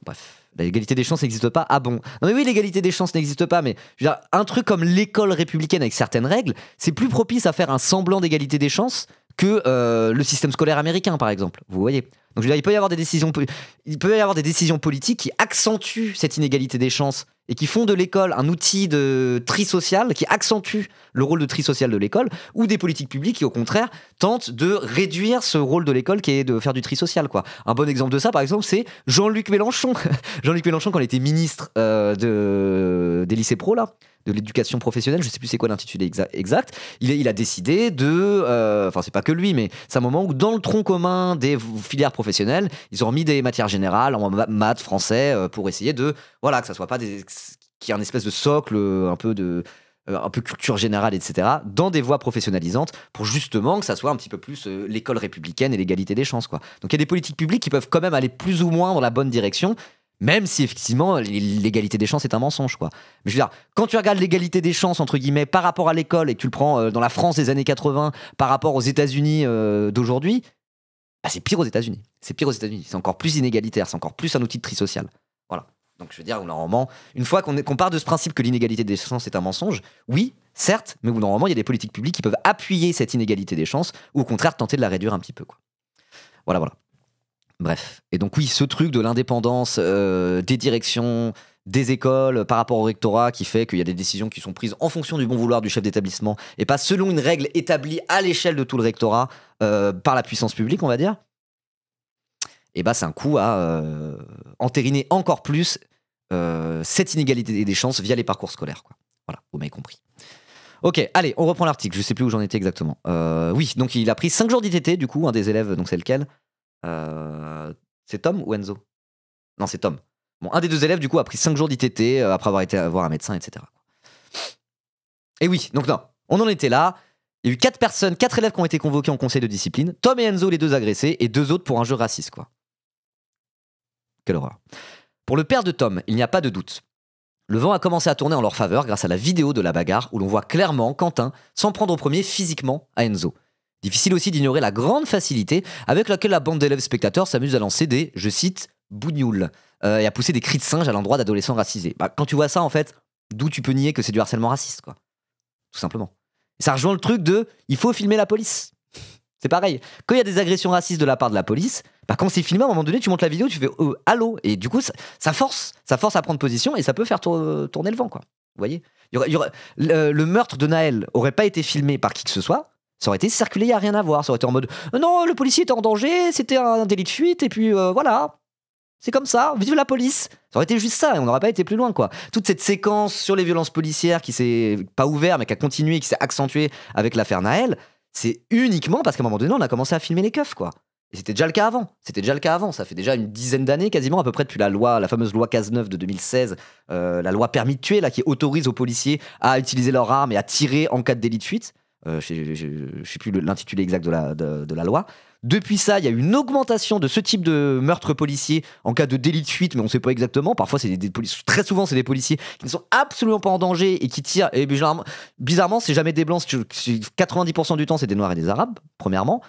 Bref, l'égalité des chances n'existe pas. Ah bon? Non mais oui, l'égalité des chances n'existe pas, mais je veux dire, un truc comme l'école républicaine avec certaines règles, c'est plus propice à faire un semblant d'égalité des chances que le système scolaire américain, par exemple. Vous voyez? Donc je veux dire, il peut y avoir des décisions politiques qui accentuent cette inégalité des chances et qui font de l'école un outil de tri social, qui accentue le rôle de tri social de l'école, ou des politiques publiques qui, au contraire, tentent de réduire ce rôle de l'école qui est de faire du tri social, quoi. Un bon exemple de ça, par exemple, c'est Jean-Luc Mélenchon. Jean-Luc Mélenchon, quand il était ministre des lycées pro, là, de l'éducation professionnelle, je sais plus c'est quoi l'intitulé exact, il a décidé de, enfin c'est pas que lui, mais c'est un moment où dans le tronc commun des filières professionnelles, ils ont remis des matières générales en maths, français, pour essayer de, voilà, que ça soit pas qu'il y ait un espèce de socle, un peu culture générale, etc., dans des voies professionnalisantes, pour justement que ça soit un petit peu plus l'école républicaine et l'égalité des chances, quoi. Donc il y a des politiques publiques qui peuvent quand même aller plus ou moins dans la bonne direction, même si effectivement l'égalité des chances est un mensonge, quoi. Mais je veux dire, quand tu regardes l'égalité des chances entre guillemets par rapport à l'école et que tu le prends dans la France des années 80 par rapport aux États-Unis d'aujourd'hui, bah c'est pire aux États-Unis. C'est pire aux États-Unis. C'est encore plus inégalitaire. C'est encore plus un outil de tri social. Voilà. Donc je veux dire, normalement, une fois qu'on part de ce principe que l'inégalité des chances est un mensonge, oui, certes, mais normalement il y a des politiques publiques qui peuvent appuyer cette inégalité des chances ou au contraire tenter de la réduire un petit peu, quoi. Voilà, voilà. Bref. Et donc oui, ce truc de l'indépendance des directions, des écoles par rapport au rectorat qui fait qu'il y a des décisions qui sont prises en fonction du bon vouloir du chef d'établissement et pas selon une règle établie à l'échelle de tout le rectorat par la puissance publique, on va dire, et bah c'est un coup à entériner encore plus cette inégalité des chances via les parcours scolaires, quoi. Voilà, vous m'avez compris. Ok, allez, on reprend l'article, je sais plus où j'en étais exactement. Oui, donc il a pris 5 jours d'ITT, du coup, un des élèves, donc c'est lequel? C'est Tom ou Enzo? Non, c'est Tom. Bon, un des deux élèves, du coup, a pris 5 jours d'ITT après avoir été voir un médecin, etc. Et oui, donc non, on en était là. Il y a eu 4 élèves qui ont été convoqués en conseil de discipline. Tom et Enzo, les deux agressés, et 2 autres pour un jeu raciste, quoi. Quelle horreur. Pour le père de Tom, il n'y a pas de doute. Le vent a commencé à tourner en leur faveur grâce à la vidéo de la bagarre où l'on voit clairement Quentin s'en prendre au premier physiquement à Enzo. Difficile aussi d'ignorer la grande facilité avec laquelle la bande d'élèves spectateurs s'amuse à lancer des, je cite, bougnoules, et à pousser des cris de singe à l'endroit d'adolescents racisés. Bah, quand tu vois ça, en fait, d'où tu peux nier que c'est du harcèlement raciste, quoi. Tout simplement. Et ça rejoint le truc de il faut filmer la police. C'est pareil. Quand il y a des agressions racistes de la part de la police, bah quand c'est filmé, à un moment donné, tu montes la vidéo, tu fais allô. Et du coup, ça force à prendre position et ça peut faire tourner le vent, quoi. Vous voyez, le meurtre de Naël aurait pas été filmé par qui que ce soit. Ça aurait été circulé, il n'y a rien à voir. Ça aurait été en mode non, le policier était en danger, c'était un délit de fuite, et puis voilà. C'est comme ça, vive la police. Ça aurait été juste ça et on n'aurait pas été plus loin, quoi. Toute cette séquence sur les violences policières qui s'est pas ouverte mais qui a continué, qui s'est accentuée avec l'affaire Naël, c'est uniquement parce qu'à un moment donné, on a commencé à filmer les keufs, quoi. Et c'était déjà le cas avant. Ça fait déjà une dizaine d'années quasiment, à peu près depuis la fameuse loi Cazeneuve de 2016, la loi permis de tuer, là, qui autorise aux policiers à utiliser leurs armes et à tirer en cas de délit de fuite. Je sais plus l'intitulé exact de la loi. Depuis ça, il y a eu une augmentation de ce type de meurtre policier en cas de délit de fuite, mais on ne sait pas exactement. Parfois, très souvent, c'est des policiers qui ne sont absolument pas en danger et qui tirent. Et bizarrement, c'est jamais des blancs. 90% du temps, c'est des noirs et des arabes, premièrement.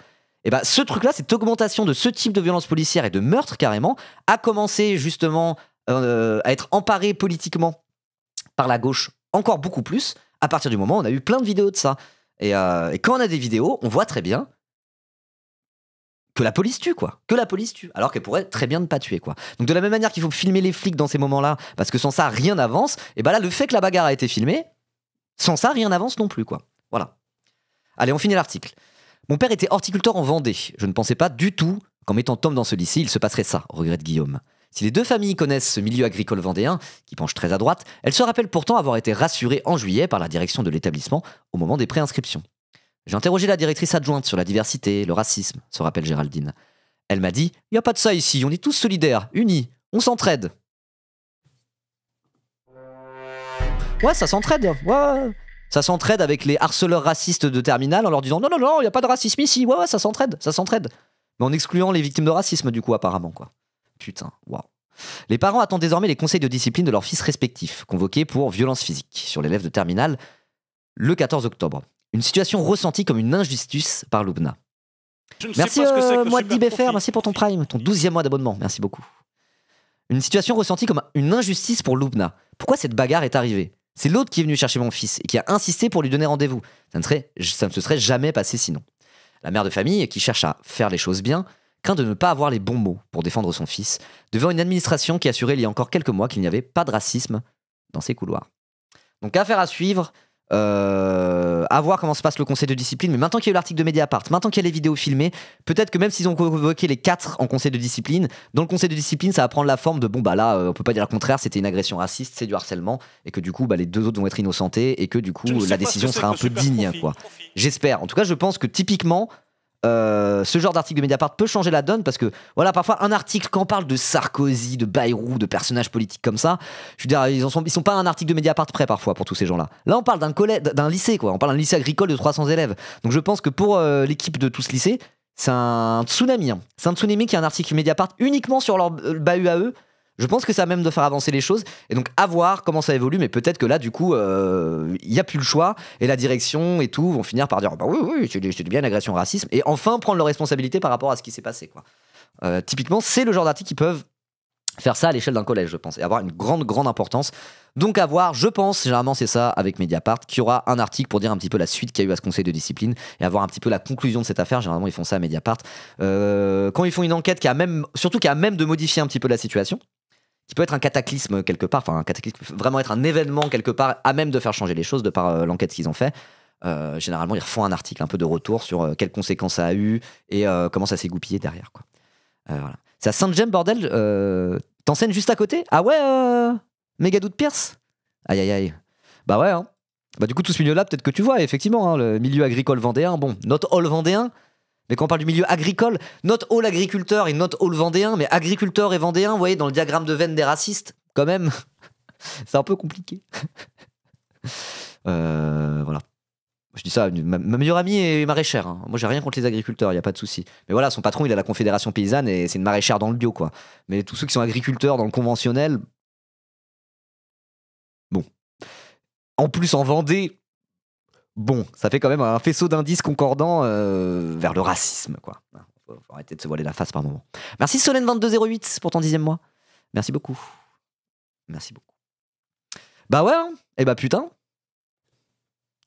Et bah, ce truc-là, cette augmentation de ce type de violence policière et de meurtre carrément, a commencé justement à être emparé politiquement par la gauche encore beaucoup plus. À partir du moment où on a eu plein de vidéos de ça. Et quand on a des vidéos, on voit très bien que la police tue, quoi. Que la police tue. Alors qu'elle pourrait très bien ne pas tuer, quoi. Donc de la même manière qu'il faut filmer les flics dans ces moments-là, parce que sans ça, rien n'avance, et bah là, le fait que la bagarre a été filmée, sans ça, rien n'avance non plus, quoi. Voilà. Allez, on finit l'article. Mon père était horticulteur en Vendée. Je ne pensais pas du tout qu'en mettant Tom dans ce lycée, il se passerait ça, regrette Guillaume. Si les deux familles connaissent ce milieu agricole vendéen, qui penche très à droite, elles se rappellent pourtant avoir été rassurées en juillet par la direction de l'établissement au moment des préinscriptions. J'ai interrogé la directrice adjointe sur la diversité, le racisme, se rappelle Géraldine. Elle m'a dit « Y a pas de ça ici, on est tous solidaires, unis, on s'entraide. » Ouais, ça s'entraide, ouais. Ça s'entraide avec les harceleurs racistes de terminale en leur disant « Non, non, non, y a pas de racisme ici, ouais, ça s'entraide, ça s'entraide. » Mais en excluant les victimes de racisme du coup apparemment, quoi. Putain, waouh. Les parents attendent désormais les conseils de discipline de leurs fils respectifs, convoqués pour violence physique sur l'élève de terminale le 14 octobre. Une situation ressentie comme une injustice par Loubna. Merci Moadi Beffer, merci pour ton Prime, ton 12e mois d'abonnement, merci beaucoup. Une situation ressentie comme une injustice pour Loubna. Pourquoi cette bagarre est arrivée? C'est l'autre qui est venu chercher mon fils et qui a insisté pour lui donner rendez-vous. Ça ne se serait jamais passé sinon. La mère de famille, qui cherche à faire les choses bien, craint de ne pas avoir les bons mots pour défendre son fils, devant une administration qui assurait il y a encore quelques mois qu'il n'y avait pas de racisme dans ses couloirs. Donc affaire à suivre, à voir comment se passe le conseil de discipline, mais maintenant qu'il y a eu l'article de Mediapart, maintenant qu'il y a les vidéos filmées, peut-être que même s'ils ont convoqué les 4 en conseil de discipline, dans le conseil de discipline ça va prendre la forme de bon bah là on peut pas dire le contraire, c'était une agression raciste, c'est du harcèlement, et que du coup bah, les 2 autres vont être innocentés et que du coup la décision sera un peu digne, quoi. J'espère, en tout cas je pense que typiquement ce genre d'article de Mediapart peut changer la donne parce que voilà, parfois un article quand on parle de Sarkozy, de Bayrou, de personnages politiques comme ça, je veux dire ils sont pas un article de Mediapart prêt parfois pour tous ces gens-là. Là on parle d'un lycée, quoi, on parle d'un lycée agricole de 300 élèves. Donc je pense que pour l'équipe de tout ce lycée, c'est un tsunami, hein. C'est un tsunami qui est un article Mediapart uniquement sur leur bahut à eux. Je pense que ça a même de faire avancer les choses. Et donc, à voir comment ça évolue. Mais peut-être que là, du coup, il n'y a plus le choix. Et la direction et tout vont finir par dire bah oui, c'est bien une agression racisme. Et enfin prendre leurs responsabilités par rapport à ce qui s'est passé, quoi. Typiquement, c'est le genre d'article qui peuvent faire ça à l'échelle d'un collège, je pense. Et avoir une grande importance. Donc, à voir, je pense, généralement, c'est ça avec Mediapart, qu'il y aura un article pour dire un petit peu la suite qu'il y a eu à ce conseil de discipline et avoir un petit peu la conclusion de cette affaire. Généralement, ils font ça à Mediapart. Quand ils font une enquête qui a même de modifier un petit peu la situation, qui peut être un cataclysme quelque part, enfin un cataclysme, vraiment être un événement quelque part à même de faire changer les choses de par l'enquête qu'ils ont fait. Généralement, ils refont un article un peu de retour sur quelles conséquences ça a eu et comment ça s'est goupillé derrière, quoi. Voilà. C'est à Saint-James, bordel. T'enseignes juste à côté? Ah ouais, Mégadou de Pierce? Aïe aïe aïe. Bah ouais, hein. Bah du coup, tout ce milieu-là, peut-être que tu vois, effectivement, hein, le milieu agricole vendéen, bon, not all vendéen. Mais quand on parle du milieu agricole, not all agriculteur et not all vendéen, mais agriculteur et vendéen, vous voyez, dans le diagramme de Venn des racistes, quand même, c'est un peu compliqué. Voilà. Je dis ça, ma meilleure amie est maraîchère, hein. Moi, j'ai rien contre les agriculteurs, il n'y a pas de souci. Mais voilà, son patron, il a la Confédération Paysanne et c'est une maraîchère dans le bio, quoi. Mais tous ceux qui sont agriculteurs dans le conventionnel, bon. En plus, en Vendée, bon, ça fait quand même un faisceau d'indices concordants vers le racisme, quoi. Faut arrêter de se voiler la face par moment. Merci Solène2208 pour ton 10e mois. Merci beaucoup. Merci beaucoup. Bah ouais, hein. Et bah putain.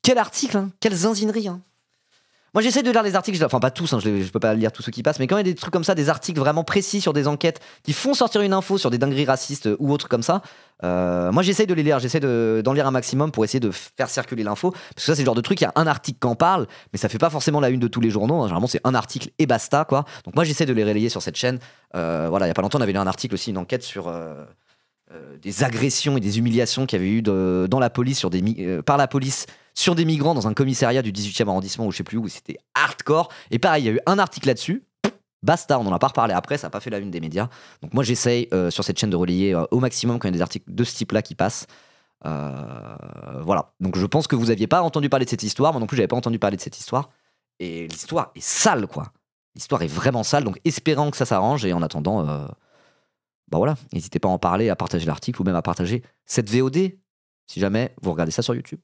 Quel article, hein. Quelle zinzinerie, hein. Moi j'essaie de lire les articles, enfin pas tous, hein, je peux pas lire tous ceux qui passent, mais quand il y a des trucs comme ça, des articles vraiment précis sur des enquêtes qui font sortir une info sur des dingueries racistes ou autres comme ça, moi j'essaie de les lire, j'essaie d'en lire un maximum pour essayer de faire circuler l'info, parce que ça c'est le genre de truc, il y a un article qui en parle, mais ça fait pas forcément la une de tous les journaux, hein. Généralement c'est un article et basta, quoi. Donc moi j'essaie de les relayer sur cette chaîne. Voilà, il y a pas longtemps on avait lu un article aussi, une enquête sur des agressions et des humiliations qu'il y avait eu dans la police par la police sur des migrants dans un commissariat du 18e arrondissement ou je sais plus où, c'était hardcore. Et pareil, il y a eu un article là-dessus, basta, on n'en a pas reparlé après, ça n'a pas fait la une des médias. Donc moi j'essaye sur cette chaîne de relayer au maximum quand il y a des articles de ce type-là qui passent. Voilà, donc je pense que vous n'aviez pas entendu parler de cette histoire, moi non plus j'avais pas entendu parler de cette histoire. Et l'histoire est sale, quoi. L'histoire est vraiment sale, donc espérant que ça s'arrange et en attendant... bah voilà, n'hésitez pas à en parler, à partager l'article ou même à partager cette VOD si jamais vous regardez ça sur YouTube.